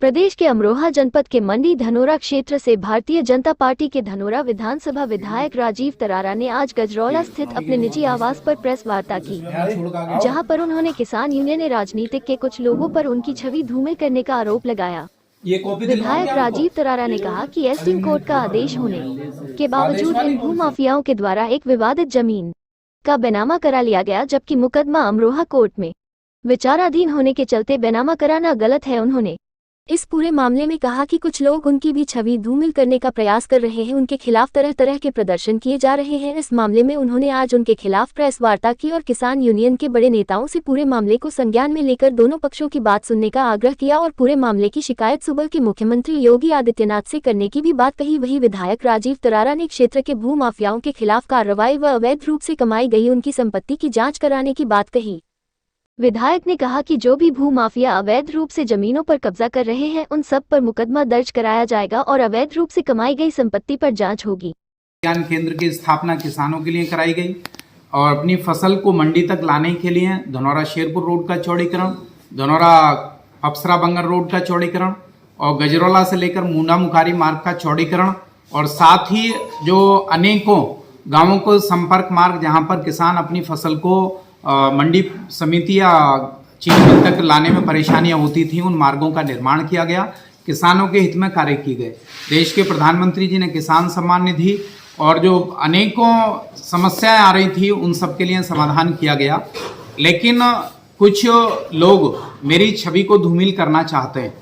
प्रदेश के अमरोहा जनपद के मंडी धनोरा क्षेत्र से भारतीय जनता पार्टी के धनोरा विधानसभा विधायक राजीव तरारा ने आज गजरौला स्थित अपने निजी आवास पर प्रेस वार्ता की, जहां पर उन्होंने किसान यूनियन राजनीतिक के कुछ लोगों पर उनकी छवि धूमिल करने का आरोप लगाया। विधायक राजीव तरारा ने कहा कि एसडीएम कोर्ट का आदेश होने के बावजूद इन भूमाफियाओं के द्वारा एक विवादित जमीन का बेनामा करा लिया गया, जबकि मुकदमा अमरोहा कोर्ट में विचाराधीन होने के चलते बेनामा कराना गलत है। उन्होंने इस पूरे मामले में कहा कि कुछ लोग उनकी भी छवि धूमिल करने का प्रयास कर रहे हैं, उनके खिलाफ तरह तरह के प्रदर्शन किए जा रहे हैं। इस मामले में उन्होंने आज उनके खिलाफ प्रेस वार्ता की और किसान यूनियन के बड़े नेताओं से पूरे मामले को संज्ञान में लेकर दोनों पक्षों की बात सुनने का आग्रह किया और पूरे मामले की शिकायत सुबह के मुख्यमंत्री योगी आदित्यनाथ से करने की भी बात कही। वही विधायक राजीव तरारा ने क्षेत्र के भू माफियाओं के खिलाफ कार्रवाई व अवैध रूप से कमाई गई उनकी संपत्ति की जाँच कराने की बात कही। विधायक ने कहा कि जो भी भू माफिया अवैध रूप से जमीनों पर कब्जा कर रहे हैं उन सब पर मुकदमा दर्ज कराया जाएगा और अवैध रूप से कमाई गई संपत्ति पर जांच होगी। ज्ञान केंद्र की स्थापना किसानों के लिए कराई गई और अपनी फसल को मंडी तक लाने के लिए धनौरा शेरपुर रोड का चौड़ीकरण, धनौरा अप्सरा बंगर रोड का चौड़ीकरण और गजरौला से लेकर मुंडा मुखारी मार्ग का चौड़ीकरण और साथ ही जो अनेकों गांवों को संपर्क मार्ग जहां पर किसान अपनी फसल को मंडी समिति या चीनी तक लाने में परेशानियां होती थी, उन मार्गों का निर्माण किया गया। किसानों के हित में कार्य किए गए। देश के प्रधानमंत्री जी ने किसान सम्मान निधि और जो अनेकों समस्याएं आ रही थी उन सब के लिए समाधान किया गया। लेकिन कुछ लोग मेरी छवि को धूमिल करना चाहते हैं।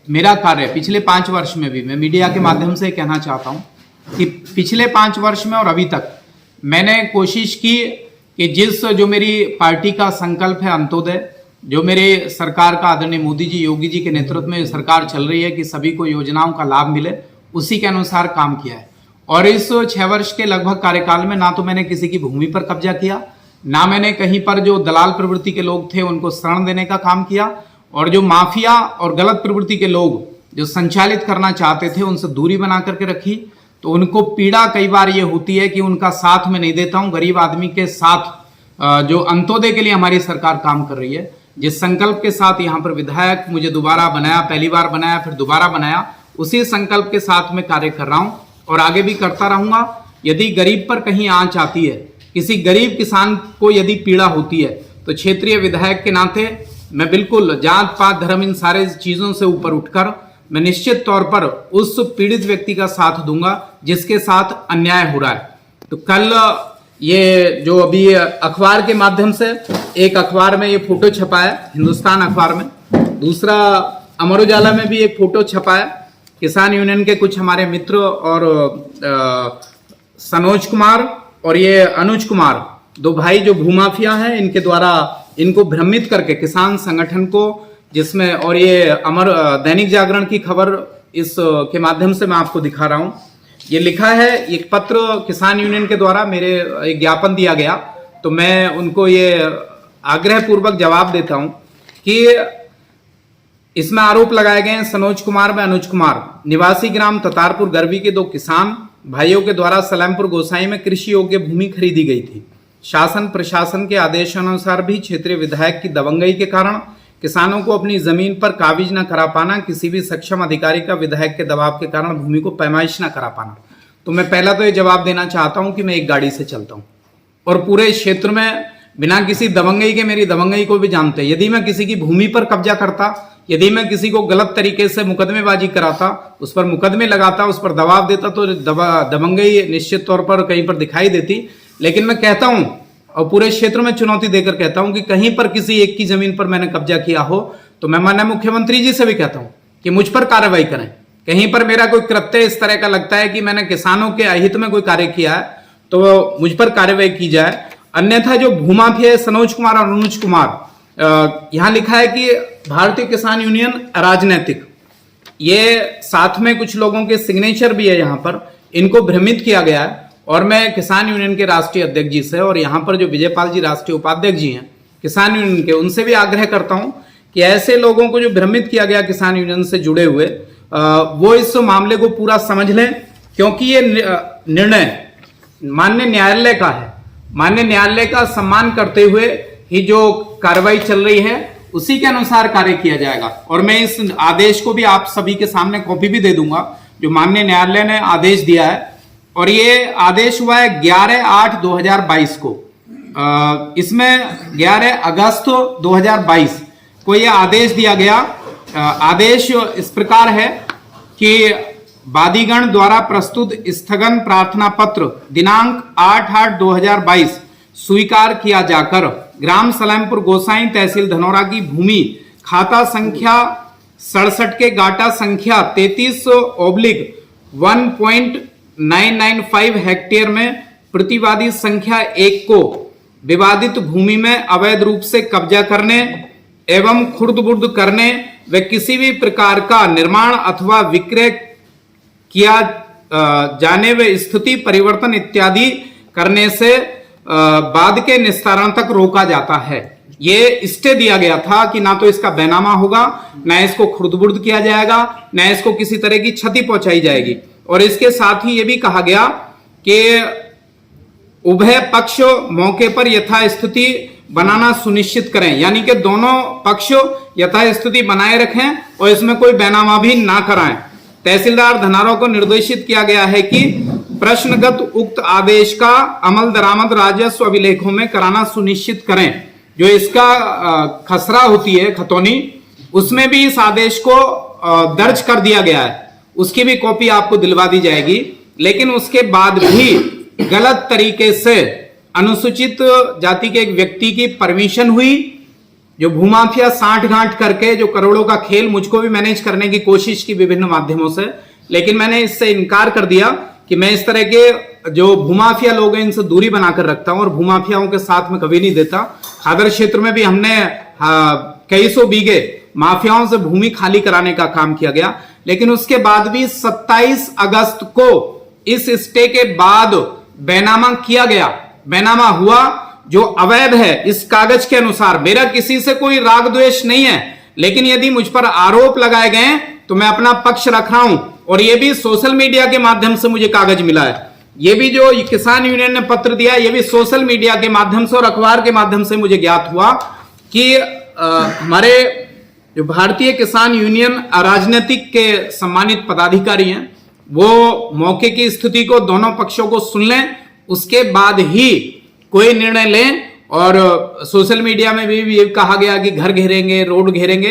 मेरा कार्य पिछले 5 वर्ष में भी मैं मीडिया के माध्यम से कहना चाहता हूं कि पिछले 5 वर्ष में और अभी तक मैंने कोशिश की कि जो मेरी पार्टी का संकल्प है अंत्योदय, जो मेरे सरकार का आदरणीय मोदी जी योगी जी के नेतृत्व में सरकार चल रही है कि सभी को योजनाओं का लाभ मिले, उसी के अनुसार काम किया है। और इस 6 वर्ष के लगभग कार्यकाल में ना तो मैंने किसी की भूमि पर कब्जा किया, ना मैंने कहीं पर जो दलाल प्रवृत्ति के लोग थे उनको शरण देने का काम किया, और जो माफिया और गलत प्रवृत्ति के लोग जो संचालित करना चाहते थे उनसे दूरी बना करके रखी। तो उनको पीड़ा कई बार ये होती है कि उनका साथ मैं नहीं देता हूं। गरीब आदमी के साथ जो अंत्योदय के लिए हमारी सरकार काम कर रही है, जिस संकल्प के साथ यहाँ पर विधायक मुझे दोबारा बनाया, पहली बार बनाया फिर दोबारा बनाया, उसी संकल्प के साथ मैं कार्य कर रहा हूं और आगे भी करता रहूंगा। यदि गरीब पर कहीं आंच आती है, किसी गरीब किसान को यदि पीड़ा होती है, तो क्षेत्रीय विधायक के नाते मैं बिल्कुल जात पात धर्म इन सारे चीजों से ऊपर उठकर मैं निश्चित तौर पर उस पीड़ित व्यक्ति का साथ दूंगा जिसके साथ अन्याय हो रहा है। तो कल ये जो अभी अखबार के माध्यम से एक अखबार में ये फोटो छपा है, हिंदुस्तान अखबार में, दूसरा अमर उजाला में भी एक फोटो छपा है। किसान यूनियन के कुछ हमारे मित्र और सनोज कुमार और ये अनुज कुमार, 2 भाई जो भूमाफिया हैं, इनके द्वारा इनको भ्रमित करके किसान संगठन को, जिसमें और ये अमर दैनिक जागरण की खबर इस के माध्यम से मैं आपको दिखा रहा हूं। ये लिखा है, एक पत्र किसान यूनियन के द्वारा मेरे एक ज्ञापन दिया गया, तो मैं उनको ये आग्रह पूर्वक जवाब देता हूं कि इसमें आरोप लगाए गए हैं सनोज कुमार व अनुज कुमार, निवासी ग्राम ततारपुर गरवी के 2 किसान भाइयों के द्वारा सलेमपुर गोसाई में कृषि योग्य भूमि खरीदी गई थी। शासन प्रशासन के आदेशानुसार भी क्षेत्रीय विधायक की दबंगई के कारण किसानों को अपनी जमीन पर काबिज न करा पाना, किसी भी सक्षम अधिकारी का विधायक के दबाव के कारण भूमि को पैमाइश न करा पाना। तो मैं पहला तो ये जवाब देना चाहता हूं कि मैं एक गाड़ी से चलता हूं और पूरे क्षेत्र में बिना किसी दबंगई के, मेरी दबंगई को भी जानते हैं। यदि मैं किसी की भूमि पर कब्जा करता, यदि मैं किसी को गलत तरीके से मुकदमेबाजी कराता, उस पर मुकदमे लगाता, उस पर दबाव देता, तो दबंगई निश्चित तौर पर कहीं पर दिखाई देती। लेकिन मैं कहता हूं और पूरे क्षेत्र में चुनौती देकर कहता हूं कि कहीं पर किसी एक की जमीन पर मैंने कब्जा किया हो तो मैं माननीय मुख्यमंत्री जी से भी कहता हूं कि मुझ पर कार्रवाई करें। कहीं पर मेरा कोई कृत्य इस तरह का लगता है कि मैंने किसानों के अहित में कोई कार्य किया है तो मुझ पर कार्रवाई की जाए। अन्यथा जो भूमाफिया सनोज कुमार और अनुज कुमार, यहां लिखा है कि भारतीय किसान यूनियन अराजनैतिक, ये साथ में कुछ लोगों के सिग्नेचर भी है यहाँ पर, इनको भ्रमित किया गया है। और मैं किसान यूनियन के राष्ट्रीय अध्यक्ष जी से और यहाँ पर जो विजयपाल जी राष्ट्रीय उपाध्यक्ष जी हैं किसान यूनियन के, उनसे भी आग्रह करता हूं कि ऐसे लोगों को जो भ्रमित किया गया किसान यूनियन से जुड़े हुए, वो इस मामले को पूरा समझ लें, क्योंकि ये निर्णय माननीय न्यायालय का है। माननीय न्यायालय का सम्मान करते हुए ही जो कार्रवाई चल रही है उसी के अनुसार कार्य किया जाएगा। और मैं इस आदेश को भी आप सभी के सामने कॉपी भी दे दूंगा, जो माननीय न्यायालय ने आदेश दिया है। और ये आदेश हुआ है 11/8/2022 को। इसमें 11 अगस्त 2022 को यह आदेश दिया गया। आदेश इस प्रकार है कि वादीगण द्वारा प्रस्तुत स्थगन प्रार्थना पत्र दिनांक 8/8/2022 स्वीकार किया जाकर ग्राम सलेमपुर गोसाई तहसील धनौरा की भूमि खाता संख्या 67 के गाटा संख्या 33/1.995 हेक्टेयर में प्रतिवादी संख्या 1 को विवादित भूमि में अवैध रूप से कब्जा करने एवं खुर्द-बुर्द करने व किसी भी प्रकार का निर्माण अथवा विक्रय किया जाने व स्थिति परिवर्तन इत्यादि करने से बाद के निस्तारण तक रोका जाता है। ये स्टे दिया गया था कि ना तो इसका बैनामा होगा, ना इसको खुर्द-बुर्द किया जाएगा, ना इसको किसी तरह की क्षति पहुंचाई जाएगी। और इसके साथ ही ये भी कहा गया कि उभय पक्ष मौके पर यथास्थिति बनाना सुनिश्चित करें, यानी कि दोनों पक्ष यथास्थिति बनाए रखें और इसमें कोई बैनामा भी ना कराएं। तहसीलदार धनौरा को निर्देशित किया गया है कि प्रश्नगत उक्त आदेश का अमल दरामद राजस्व अभिलेखों में कराना सुनिश्चित करें। जो इसका खसरा होती है खतौनी, उसमें भी इस आदेश को दर्ज कर दिया गया है, उसकी भी कॉपी आपको दिलवा दी जाएगी। लेकिन उसके बाद भी गलत तरीके से अनुसूचित जाति के एक व्यक्ति की परमिशन हुई, जो भूमाफिया साठ गांठ करके जो करोड़ों का खेल मुझको भी मैनेज करने की कोशिश की विभिन्न माध्यमों से, लेकिन मैंने इससे इनकार कर दिया कि मैं इस तरह के जो भूमाफिया लोग हैं इनसे दूरी बनाकर रखता हूं और भूमाफियाओं के साथ में कभी नहीं देता। खादर क्षेत्र में भी हमने कई सौ बीघे माफियाओं से भूमि खाली कराने का काम किया गया। लेकिन उसके बाद भी 27 अगस्त को इस स्टे के बाद बैनामा किया गया, बैनामा हुआ जो अवैध है इस कागज के अनुसार। मेरा किसी से कोई राग द्वेष नहीं है, लेकिन यदि मुझ पर आरोप लगाए गए तो मैं अपना पक्ष रख रहा हूं। और ये भी सोशल मीडिया के माध्यम से मुझे कागज मिला है। ये भी जो किसान यूनियन ने पत्र दिया, ये भी सोशल मीडिया के माध्यम से और अखबार के माध्यम से मुझे ज्ञात हुआ कि हमारे जो भारतीय किसान यूनियन राजनीतिक के सम्मानित पदाधिकारी हैं, वो मौके की स्थिति को दोनों पक्षों को सुन लें, उसके बाद ही कोई निर्णय लें। और सोशल मीडिया में भी ये कहा गया कि घर घेरेंगे, रोड घेरेंगे,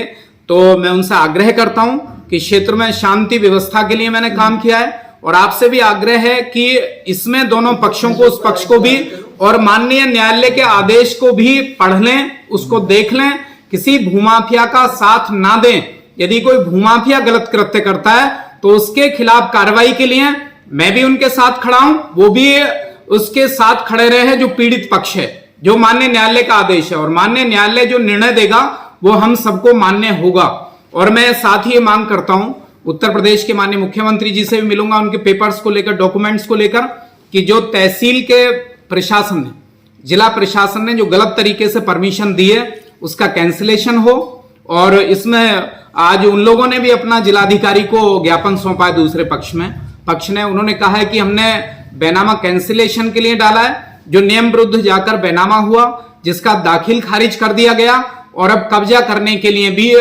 तो मैं उनसे आग्रह करता हूं कि क्षेत्र में शांति व्यवस्था के लिए मैंने काम किया है और आपसे भी आग्रह है कि इसमें दोनों पक्षों को, उस पक्ष को भी और माननीय न्यायालय के आदेश को भी पढ़ लें, उसको देख लें, किसी भूमाफिया का साथ ना दें। यदि कोई भूमाफिया गलत कृत्य करता है तो उसके खिलाफ कार्रवाई के लिए मैं भी उनके साथ खड़ा हूं, वो भी उसके साथ खड़े रहे हैं जो पीड़ित पक्ष है, जो माननीय न्यायालय का आदेश है। और माननीय न्यायालय जो निर्णय देगा वो हम सबको मान्य होगा। और मैं साथ ही ये मांग करता हूं, उत्तर प्रदेश के माननीय मुख्यमंत्री जी से भी मिलूंगा, उनके पेपर्स को लेकर, डॉक्यूमेंट्स को लेकर, कि जो तहसील के प्रशासन ने, जिला प्रशासन ने जो गलत तरीके से परमिशन दी है उसका कैंसिलेशन हो। और इसमें आज उन लोगों ने भी अपना जिलाधिकारी को ज्ञापन सौंपा है, दूसरे पक्ष ने, उन्होंने कहा है कि हमने बैनामा कैंसिलेशन के लिए डाला है, जो नियम विरुद्ध जाकर बैनामा हुआ, जिसका दाखिल खारिज कर दिया गया। और अब कब्जा करने के लिए भी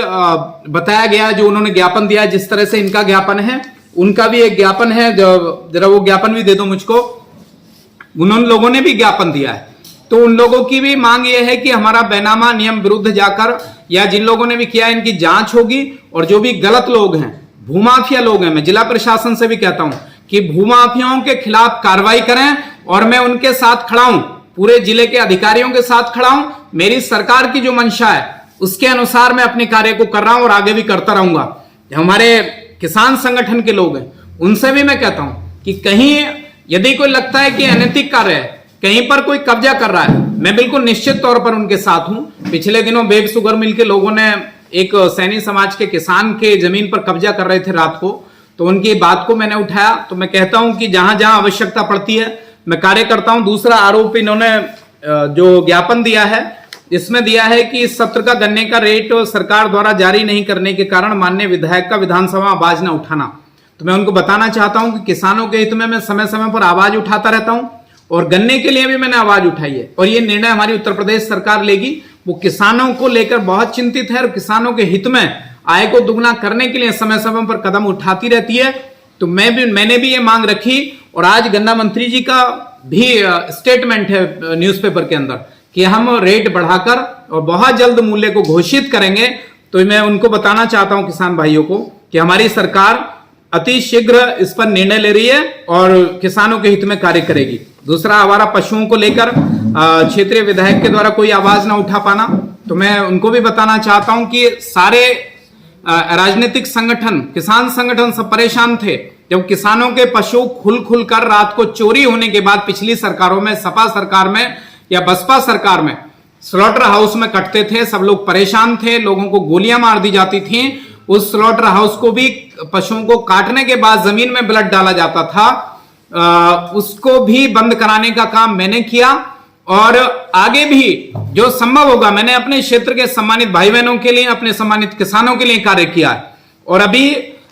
बताया गया, जो उन्होंने ज्ञापन दिया, जिस तरह से इनका ज्ञापन है उनका भी एक ज्ञापन है, जरा वो ज्ञापन भी दे दो मुझको। उन लोगों ने भी ज्ञापन दिया है, तो उन लोगों की भी मांग ये है कि हमारा बैनामा नियम विरुद्ध जाकर, या जिन लोगों ने भी किया इनकी जांच होगी। और जो भी गलत लोग हैं, भूमाफिया लोग हैं, मैं जिला प्रशासन से भी कहता हूं कि भूमाफियाओं के खिलाफ कार्रवाई करें। और मैं उनके साथ खड़ा हूं, पूरे जिले के अधिकारियों के साथ खड़ा हूं। मेरी सरकार की जो मंशा है उसके अनुसार मैं अपने कार्य को कर रहा हूं और आगे भी करता रहूंगा। हमारे किसान संगठन के लोग हैं, उनसे भी मैं कहता हूं कि कहीं यदि कोई लगता है कि अनैतिक कार्य है, कहीं पर कोई कब्जा कर रहा है, मैं बिल्कुल निश्चित तौर पर उनके साथ हूं। पिछले दिनों बेग शुगर मिल के लोगों ने एक सैनी समाज के किसान के जमीन पर कब्जा कर रहे थे रात को, तो उनकी बात को मैंने उठाया। तो मैं कहता हूं कि जहां जहां आवश्यकता पड़ती है मैं कार्य करता हूं। दूसरा आरोप इन्होंने जो ज्ञापन दिया है, इसमें दिया है कि इस सत्र का गन्ने का रेट सरकार द्वारा जारी नहीं करने के कारण माननीय विधायक का विधानसभा आवाज न उठाना। तो मैं उनको बताना चाहता हूं कि किसानों के हित में मैं समय समय पर आवाज उठाता रहता हूं और गन्ने के लिए भी मैंने आवाज उठाई है। और ये निर्णय हमारी उत्तर प्रदेश सरकार लेगी, वो किसानों को लेकर बहुत चिंतित है और किसानों के हित में आय को दुगना करने के लिए समय समय पर कदम उठाती रहती है। तो मैंने भी ये मांग रखी और आज गन्ना मंत्री जी का भी स्टेटमेंट है न्यूज़पेपर के अंदर कि हम रेट बढ़ाकर और बहुत जल्द मूल्य को घोषित करेंगे। तो मैं उनको बताना चाहता हूं किसान भाइयों को कि हमारी सरकार अति शीघ्र इस पर निर्णय ले रही है और किसानों के हित में कार्य करेगी। दूसरा, आवारा पशुओं को लेकर क्षेत्रीय विधायक के द्वारा कोई आवाज ना उठा पाना, तो मैं उनको भी बताना चाहता हूं कि सारे राजनीतिक संगठन, किसान संगठन सब परेशान थे जब किसानों के पशु खुल कर रात को चोरी होने के बाद पिछली सरकारों में, सपा सरकार में या बसपा सरकार में स्लॉटर हाउस में कटते थे। सब लोग परेशान थे, लोगों को गोलियां मार दी जाती थी। उस स्लॉटर हाउस को भी पशुओं को काटने के बाद जमीन में ब्लड डाला जाता था, उसको भी बंद कराने का काम मैंने किया और आगे भी जो संभव होगा मैंने अपने क्षेत्र के सम्मानित भाई बहनों के लिए, अपने सम्मानित किसानों के लिए कार्य किया है। और अभी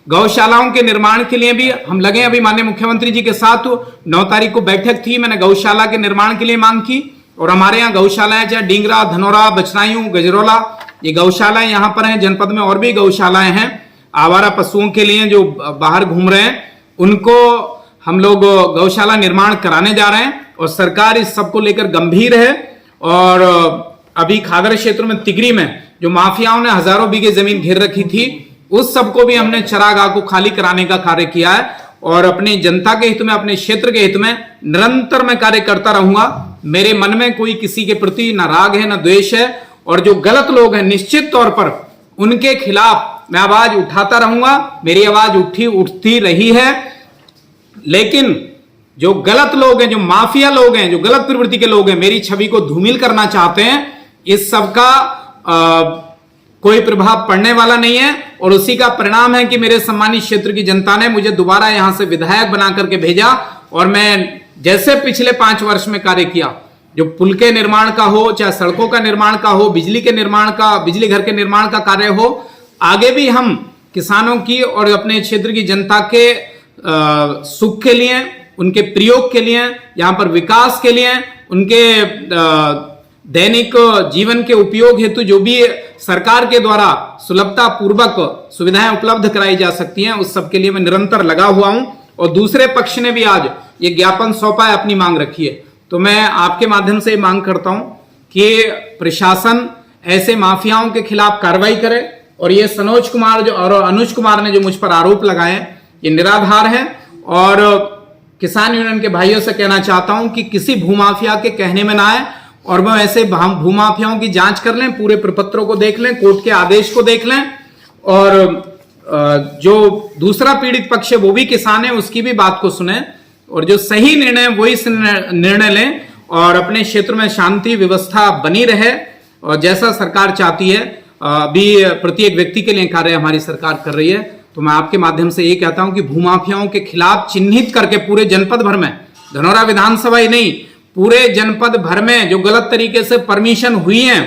गौशालाओं के निर्माण के लिए भी हम लगे। अभी माननीय मुख्यमंत्री जी के साथ 9 तारीख को बैठक थी, मैंने गौशाला के निर्माण के लिए मांग की और हमारे यहाँ गौशालाएं चाहे डींगरा, धनौरा, बचनायू, गजरौला, ये गौशालाएं यहाँ पर हैं। जनपद में और भी गौशालाएं हैं आवारा पशुओं के लिए जो बाहर घूम रहे हैं, उनको हम लोग गौशाला निर्माण कराने जा रहे हैं और सरकार इस सब को लेकर गंभीर है। और अभी खागर क्षेत्र में तिगरी में जो माफियाओं ने हजारों बीघे जमीन घेर रखी थी, उस सबको भी हमने चरागाह को खाली कराने का कार्य किया है और अपनी जनता के हित में, अपने क्षेत्र के हित में निरंतर मैं कार्य करता रहूंगा। मेरे मन में कोई किसी के प्रति न राग है, न द्वेष है और जो गलत लोग हैं निश्चित तौर पर उनके खिलाफ मैं आवाज उठाता रहूंगा। मेरी आवाज उठती रही है, लेकिन जो गलत लोग हैं, जो माफिया लोग हैं, जो गलत प्रवृत्ति के लोग हैं, मेरी छवि को धूमिल करना चाहते हैं, इस सब का कोई प्रभाव पड़ने वाला नहीं है। और उसी का परिणाम है कि मेरे सम्मानित क्षेत्र की जनता ने मुझे दोबारा यहां से विधायक बना करके भेजा और मैं जैसे पिछले 5 वर्ष में कार्य किया, जो पुल के निर्माण का हो, चाहे सड़कों का निर्माण का हो, बिजली के निर्माण का, बिजली घर के निर्माण का कार्य हो, आगे भी हम किसानों की और अपने क्षेत्र की जनता के सुख के लिए, उनके प्रयोग के लिए, यहाँ पर विकास के लिए, उनके दैनिक जीवन के उपयोग हेतु जो भी सरकार के द्वारा सुलभता पूर्वक सुविधाएं उपलब्ध कराई जा सकती हैं, उस सब के लिए मैं निरंतर लगा हुआ हूं। और दूसरे पक्ष ने भी आज ये ज्ञापन सौंपा है, अपनी मांग रखी है। तो मैं आपके माध्यम से मांग करता हूं कि प्रशासन ऐसे माफियाओं के खिलाफ कार्रवाई करे और ये सनोज कुमार जो और अनुज कुमार ने जो मुझ पर आरोप लगाए ये निराधार है। और किसान यूनियन के भाइयों से कहना चाहता हूं कि किसी भूमाफिया के कहने में ना आए और वो ऐसे भूमाफियाओं की जांच कर लें, पूरे प्रपत्रों को देख लें, कोर्ट के आदेश को देख लें और जो दूसरा पीड़ित पक्ष है वो भी किसान है, उसकी भी बात को सुने और जो सही निर्णय वही निर्णय लें और अपने क्षेत्र में शांति व्यवस्था बनी रहे और जैसा सरकार चाहती है। अभी प्रत्येक व्यक्ति के लिए कार्य हमारी सरकार कर रही है। तो मैं आपके माध्यम से ये कहता हूं कि भूमाफियाओं के खिलाफ चिन्हित करके पूरे जनपद भर में, धनौरा विधानसभा ही नहीं, पूरे जनपद भर में जो गलत तरीके से परमिशन हुई है,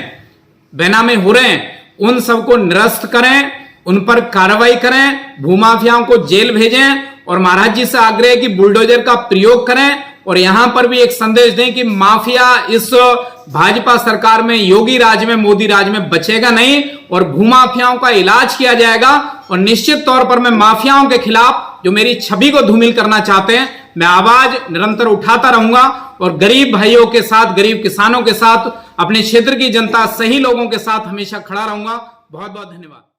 बेनामे हो रहे हैं, उन सबको निरस्त करें, उन पर कार्रवाई करें, भूमाफियाओं को जेल भेजें और महाराज जी से आग्रह कि बुलडोजर का प्रयोग करें। और यहां पर भी एक संदेश दें कि माफिया इस भाजपा सरकार में, योगी राज में, मोदी राज में बचेगा नहीं और भूमाफियाओं का इलाज किया जाएगा। और निश्चित तौर पर मैं माफियाओं के खिलाफ जो मेरी छवि को धूमिल करना चाहते हैं, मैं आवाज निरंतर उठाता रहूंगा और गरीब भाइयों के साथ, गरीब किसानों के साथ, अपने क्षेत्र की जनता, सही लोगों के साथ हमेशा खड़ा रहूंगा। बहुत बहुत धन्यवाद।